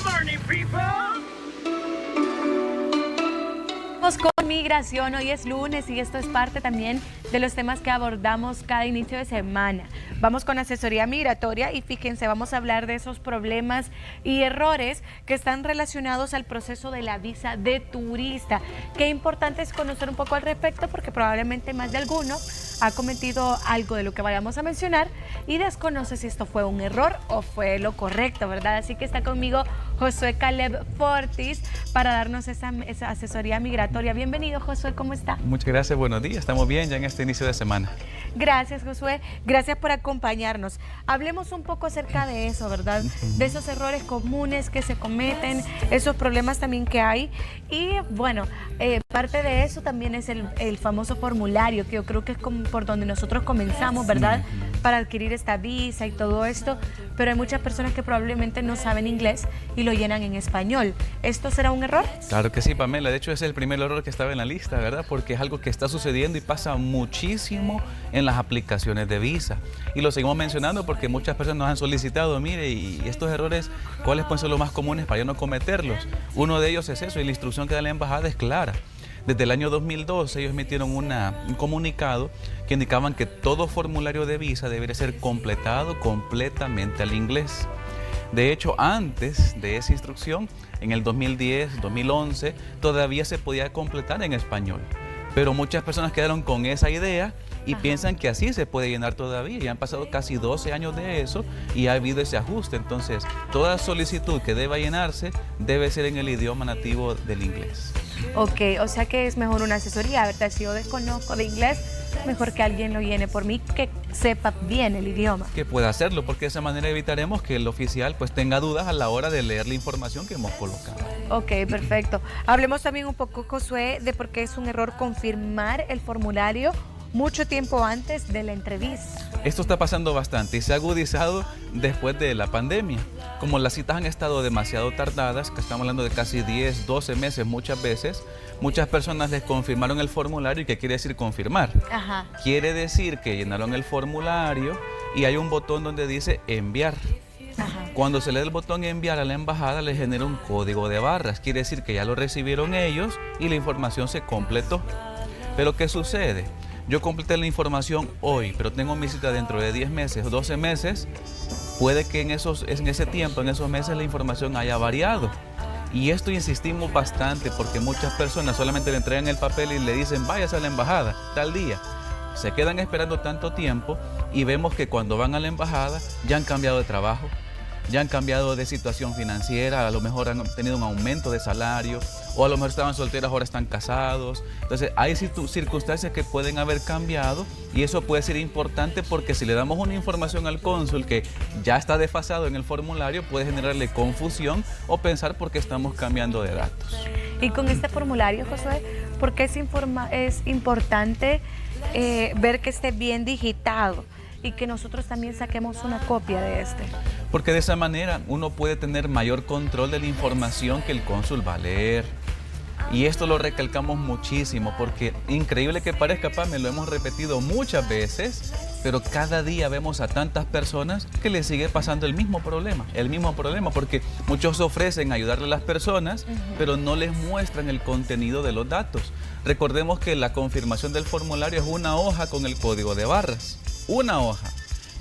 morning, people. Con migración, hoy es lunes y esto es parte también de los temas que abordamos cada inicio de semana. Vamos con asesoría migratoria y fíjense, vamos a hablar de esos problemas y errores que están relacionados al proceso de la visa de turista. Qué importante es conocer un poco al respecto porque probablemente más de alguno ha cometido algo de lo que vayamos a mencionar y desconoce si esto fue un error o fue lo correcto, ¿verdad? Así que está conmigo Josué Caleb Fortis para darnos esa asesoría migratoria. Bienvenido, Josué, ¿cómo está? Muchas gracias, buenos días. Estamos bien ya en este inicio de semana. Gracias, Josué. Gracias por acompañarnos. Hablemos un poco acerca de eso, ¿verdad? De esos errores comunes que se cometen, esos problemas también que hay. Y bueno, parte de eso también es el famoso formulario, que yo creo que es como por donde nosotros comenzamos, ¿verdad? Para adquirir esta visa y todo esto. Pero hay muchas personas que probablemente no saben inglés y lo llenan en español. ¿Esto será un error? Claro que sí, Pamela. De hecho, es el primer error que estaba en la lista, ¿verdad? Porque es algo que está sucediendo y pasa muchísimo en las aplicaciones de visa. Y lo seguimos mencionando porque muchas personas nos han solicitado, mire, y estos errores, ¿cuáles pueden ser los más comunes para yo no cometerlos? Uno de ellos es eso, y la instrucción que da la embajada es clara. Desde el año 2012 ellos emitieron un comunicado que indicaban que todo formulario de visa debería ser completado completamente al inglés. De hecho, antes de esa instrucción, en el 2010, 2011, todavía se podía completar en español. Pero muchas personas quedaron con esa idea y piensan que así se puede llenar todavía. Ya han pasado casi 12 años de eso y ha habido ese ajuste. Entonces, toda solicitud que deba llenarse debe ser en el idioma nativo del inglés. Ok, o sea que es mejor una asesoría, ¿verdad? Si yo desconozco de inglés, mejor que alguien lo llene por mí, que sepa bien el idioma. Que pueda hacerlo, porque de esa manera evitaremos que el oficial pues tenga dudas a la hora de leer la información que hemos colocado. Ok, perfecto. Hablemos también un poco, Josué, de por qué es un error confirmar el formulario mucho tiempo antes de la entrevista. Esto está pasando bastante y se ha agudizado después de la pandemia. Como las citas han estado demasiado tardadas, que estamos hablando de casi 10, 12 meses muchas veces, muchas personas les confirmaron el formulario. ¿Y qué quiere decir confirmar? Ajá. Quiere decir que llenaron el formulario y hay un botón donde dice enviar. Ajá. Cuando se le da el botón enviar a la embajada, le genera un código de barras. Quiere decir que ya lo recibieron ellos y la información se completó. Pero ¿qué sucede? Yo completé la información hoy, pero tengo mi cita dentro de 10 meses o 12 meses. Puede que en ese tiempo, en esos meses, la información haya variado. Y esto insistimos bastante porque muchas personas solamente le entregan el papel y le dicen váyase a la embajada tal día. Se quedan esperando tanto tiempo y vemos que cuando van a la embajada ya han cambiado de trabajo, ya han cambiado de situación financiera, a lo mejor han tenido un aumento de salario o a lo mejor estaban solteros, ahora están casados. Entonces hay circunstancias que pueden haber cambiado y eso puede ser importante porque si le damos una información al cónsul que ya está desfasado en el formulario, puede generarle confusión o pensar por qué estamos cambiando de datos. Y con este formulario, Josué, ¿por qué es importante ver que esté bien digitado y que nosotros también saquemos una copia de este? Porque de esa manera uno puede tener mayor control de la información que el cónsul va a leer. Y esto lo recalcamos muchísimo porque, increíble que parezca, me lo hemos repetido muchas veces, pero cada día vemos a tantas personas que les sigue pasando el mismo problema, porque muchos ofrecen ayudarle a las personas, pero no les muestran el contenido de los datos. Recordemos que la confirmación del formulario es una hoja con el código de barras, una hoja.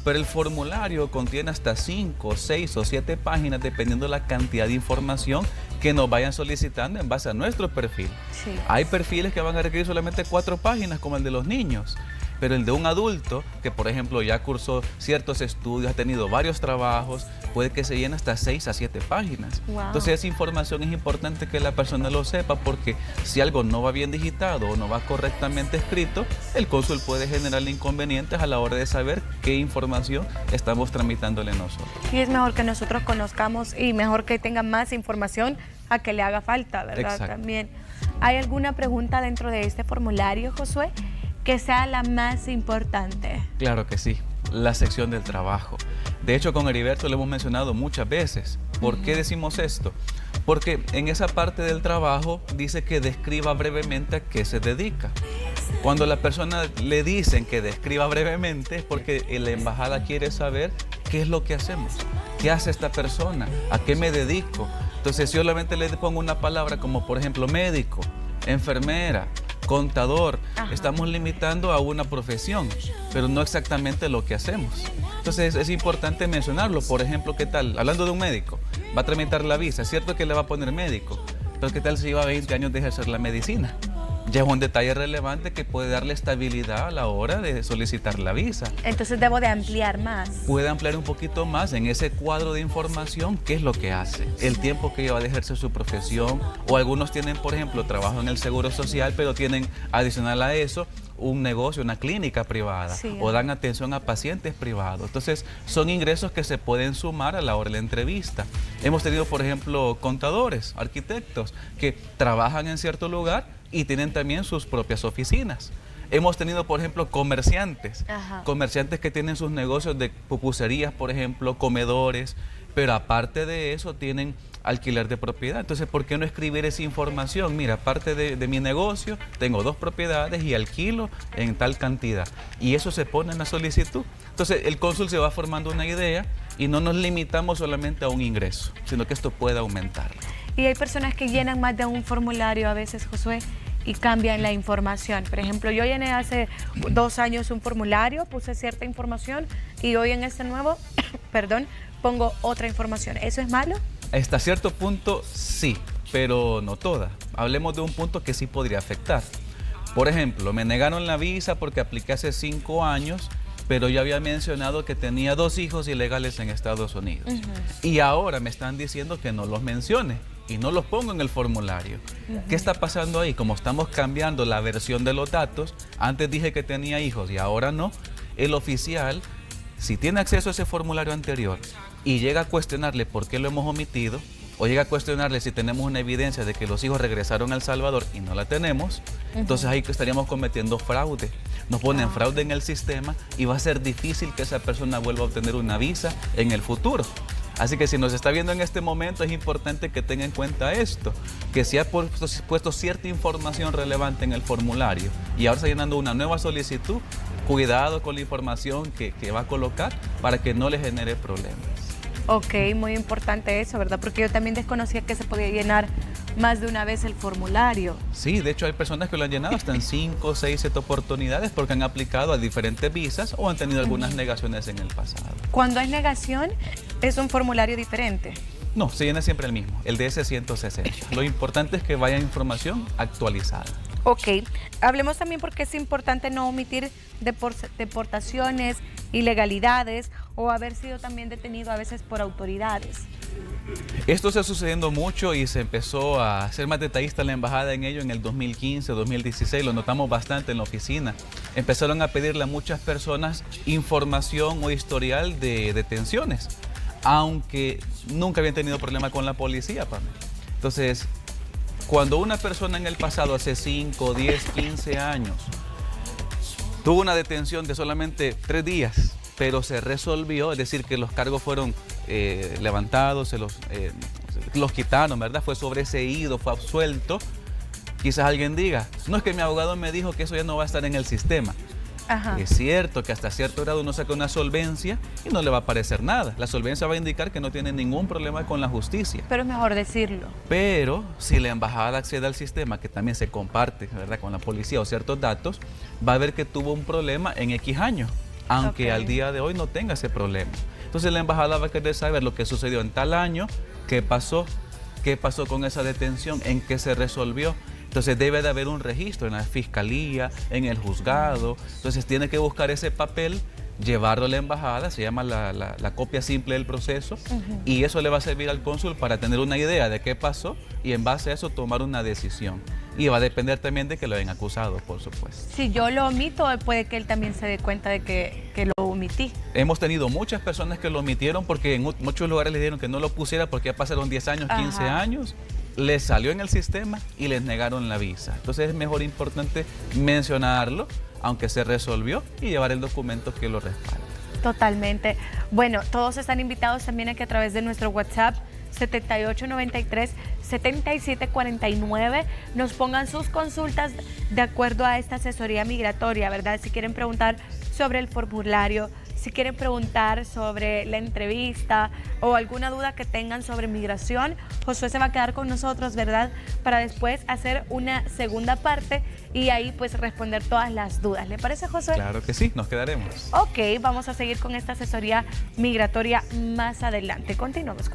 Pero el formulario contiene hasta 5, 6 o 7 páginas dependiendo de la cantidad de información que nos vayan solicitando en base a nuestro perfil. Sí. Hay perfiles que van a requerir solamente 4 páginas como el de los niños, pero el de un adulto que por ejemplo ya cursó ciertos estudios, ha tenido varios trabajos, puede que se llene hasta 6 a 7 páginas. Wow. Entonces esa información es importante que la persona lo sepa porque si algo no va bien digitado o no va correctamente escrito, el cónsul puede generarle inconvenientes a la hora de saber qué información estamos tramitándole nosotros. Y es mejor que nosotros conozcamos y mejor que tenga más información a que le haga falta, ¿verdad? Exacto. También. ¿Hay alguna pregunta dentro de este formulario, Josué, que sea la más importante? Claro que sí, la sección del trabajo. De hecho, con Heriberto lo hemos mencionado muchas veces. ¿Por qué decimos esto? Porque en esa parte del trabajo dice que describa brevemente a qué se dedica. Cuando la persona le dicen que describa brevemente es porque la embajada quiere saber qué es lo que hacemos, qué hace esta persona, a qué me dedico. Entonces, si yo solamente le pongo una palabra como, por ejemplo, médico, enfermera, contador, estamos limitando a una profesión, pero no exactamente lo que hacemos. Entonces es importante mencionarlo. Por ejemplo, ¿qué tal? Hablando de un médico, va a tramitar la visa, es cierto que le va a poner médico, pero ¿qué tal si lleva 20 años de ejercer la medicina? Ya es un detalle relevante que puede darle estabilidad a la hora de solicitar la visa. Entonces debo de ampliar más. Puede ampliar un poquito más en ese cuadro de información qué es lo que hace, el tiempo que lleva de ejercer su profesión, o algunos tienen, por ejemplo, trabajo en el Seguro Social, pero tienen adicional a eso un negocio, una clínica privada, o dan atención a pacientes privados. Entonces, son ingresos que se pueden sumar a la hora de la entrevista. Hemos tenido, por ejemplo, contadores, arquitectos, que trabajan en cierto lugar y tienen también sus propias oficinas. Hemos tenido, por ejemplo, comerciantes, comerciantes que tienen sus negocios de pupuserías, por ejemplo, comedores, pero aparte de eso tienen alquiler de propiedad. Entonces, ¿por qué no escribir esa información? Mira, aparte de mi negocio, tengo 2 propiedades y alquilo en tal cantidad. Y eso se pone en la solicitud. Entonces, el cónsul se va formando una idea y no nos limitamos solamente a un ingreso, sino que esto puede aumentar. Y hay personas que llenan más de un formulario a veces, Josué, y cambian la información. Por ejemplo, yo llené hace 2 años un formulario, puse cierta información y hoy en este nuevo, perdón, pongo otra información. ¿Eso es malo? Hasta cierto punto sí, pero no toda. Hablemos de un punto que sí podría afectar. Por ejemplo, me negaron la visa porque apliqué hace 5 años, pero yo había mencionado que tenía 2 hijos ilegales en Estados Unidos. Y ahora me están diciendo que no los mencione y no los pongo en el formulario. ¿Qué está pasando ahí? Como estamos cambiando la versión de los datos, antes dije que tenía hijos y ahora no, el oficial, si tiene acceso a ese formulario anterior y llega a cuestionarle por qué lo hemos omitido, o llega a cuestionarle si tenemos una evidencia de que los hijos regresaron a El Salvador y no la tenemos, entonces ahí estaríamos cometiendo fraude. Nos ponen fraude en el sistema y va a ser difícil que esa persona vuelva a obtener una visa en el futuro. Así que si nos está viendo en este momento, es importante que tenga en cuenta esto, que si ha puesto cierta información relevante en el formulario y ahora está llenando una nueva solicitud, cuidado con la información que va a colocar para que no le genere problemas. Ok, muy importante eso, ¿verdad? Porque yo también desconocía que se podía llenar más de una vez el formulario. Sí, de hecho hay personas que lo han llenado hasta en 5, 6, 7 oportunidades porque han aplicado a diferentes visas o han tenido algunas negaciones en el pasado. Cuando hay negación, ¿es un formulario diferente? No, se llena siempre el mismo, el DS-160. Lo importante es que vaya información actualizada. Ok, hablemos también porque es importante no omitir deportaciones, ilegalidades o haber sido también detenido a veces por autoridades. Esto está sucediendo mucho y se empezó a ser más detallista la embajada en ello en el 2015, 2016, lo notamos bastante en la oficina. Empezaron a pedirle a muchas personas información o historial de detenciones, aunque nunca habían tenido problema con la policía, Pamela. Entonces, cuando una persona en el pasado, hace 5, 10, 15 años, tuvo una detención de solamente 3 días, pero se resolvió, es decir, que los cargos fueron levantados, los quitaron, ¿verdad? Fue sobreseído, fue absuelto. Quizás alguien diga, no, es que mi abogado me dijo que eso ya no va a estar en el sistema. Es cierto que hasta cierto grado uno saca una solvencia y no le va a aparecer nada. La solvencia va a indicar que no tiene ningún problema con la justicia. Pero es mejor decirlo. Pero si la embajada accede al sistema, que también se comparte, ¿verdad?, con la policía o ciertos datos, va a ver que tuvo un problema en X años, aunque al día de hoy no tenga ese problema. Entonces la embajada va a querer saber lo que sucedió en tal año, qué pasó con esa detención, en qué se resolvió. Entonces debe de haber un registro en la fiscalía, en el juzgado. Entonces tiene que buscar ese papel, llevarlo a la embajada, se llama la copia simple del proceso, y eso le va a servir al cónsul para tener una idea de qué pasó y en base a eso tomar una decisión. Y va a depender también de que lo hayan acusado, por supuesto. Si yo lo omito, puede que él también se dé cuenta de que lo omití. Hemos tenido muchas personas que lo omitieron porque en muchos lugares les dijeron que no lo pusiera porque ya pasaron 10 años, 15 años. Les salió en el sistema y les negaron la visa. Entonces es mejor importante mencionarlo, aunque se resolvió, y llevar el documento que lo respalde. Totalmente. Bueno, todos están invitados también a que a través de nuestro WhatsApp 7893-7749 nos pongan sus consultas de acuerdo a esta asesoría migratoria, ¿verdad? Si quieren preguntar sobre el formulario, si quieren preguntar sobre la entrevista o alguna duda que tengan sobre migración, Josué se va a quedar con nosotros, ¿verdad? Para después hacer una segunda parte y ahí pues responder todas las dudas. ¿Le parece, Josué? Claro que sí, nos quedaremos. Ok, vamos a seguir con esta asesoría migratoria más adelante. Continuamos.